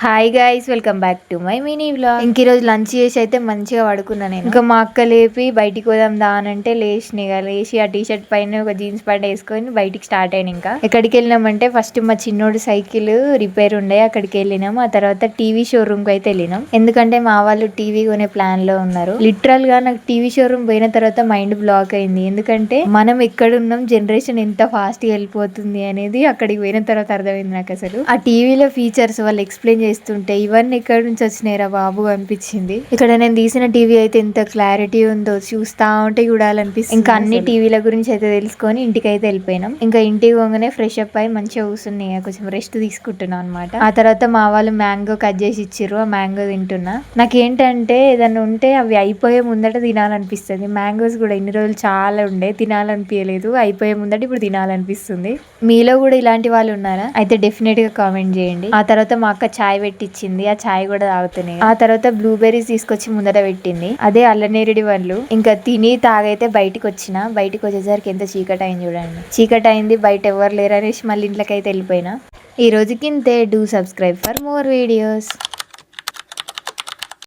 Hi guys, welcome back to my mini vlog. ఇంక ఈరోజు lunch చేసి అయితే మంచిగా పడుకున్నా నేను. ఇంకా మా అక్క లేపి బయటికి పోదాం దా అని అంటే లేచి ఆ టీ షర్ట్ పైన ఒక జీన్స్ ప్యాంట్ వేసుకొని బయటికి స్టార్ట్ అయిన. ఇంకా ఎక్కడికి వెళ్ళినామంటే ఫస్ట్ మా చిన్నోడు సైకిల్ రిపేర్ ఉండే అక్కడికి వెళ్ళినాం. ఆ తర్వాత టీవీ షోరూమ్ కి అయితే వెళ్ళినాం. ఎందుకంటే మా వాళ్ళు టీవీ కొనే ప్లాన్ లో ఉన్నారు. లిటరల్ గా నాకు టీవీ షోరూమ్ పోయిన తర్వాత మైండ్ బ్లాక్ అయింది. ఎందుకంటే మనం ఎక్కడున్నాం, జనరేషన్ ఎంత ఫాస్ట్ గా వెళ్ళిపోతుంది అనేది అక్కడికి పోయిన తర్వాత అర్థమైంది నాకు. అసలు ఆ టీవీలో ఫీచర్స్ వాళ్ళు ఎక్స్ప్లెయిన్ చేస్తుంటే ఇవన్నీ ఎక్కడి నుంచి వచ్చినాయిరా బాబు అనిపించింది. ఇక్కడ నేను తీసిన టీవీ అయితే ఎంత క్లారిటీ ఉందో చూస్తా ఉంటే చూడాలనిపిస్తుంది. ఇంకా అన్ని టీవీల గురించి అయితే తెలుసుకొని ఇంటికి అయితే వెళ్ళిపోయినాం. ఇంకా ఇంటికి పోగానే ఫ్రెష్ అప్ అయి మంచిగా కూర్చున్నాయి, కొంచెం రెస్ట్ తీసుకుంటున్నాం అనమాట. ఆ తర్వాత మా వాళ్ళు మ్యాంగో కట్ చేసి ఇచ్చిర్రు, ఆ మ్యాంగో తింటున్నా. నాకేంటంటే ఏదన్నా ఉంటే అవి అయిపోయే ముందట తినాలనిపిస్తుంది. మ్యాంగోస్ కూడా ఇన్ని రోజులు చాలా ఉండే తినాలనిపించలేదు, అయిపోయే ముందట ఇప్పుడు తినాలనిపిస్తుంది. మీలో కూడా ఇలాంటి వాళ్ళు ఉన్నారా? అయితే డెఫినెట్ గా కామెంట్ చేయండి. ఆ తర్వాత మా అక్క చాయ్ పెట్టించింది, ఆ చాయ్ కూడా తాగుతున్నాయి. ఆ తర్వాత బ్లూబెర్రీస్ తీసుకొచ్చి ముందర పెట్టింది, అదే అల్లనేరేడి వాళ్ళు. ఇంకా తిని తాగైతే బయటికి వచ్చేసరికి ఎంత చీకటి అయింది చూడండి. చీకటి అయింది, బయట ఎవరు లేరు అనేసి మళ్ళీ ఇంట్లోకి అయితే వెళ్ళిపోయినా. ఈ రోజుకి ఇంతే. Do subscribe for more videos.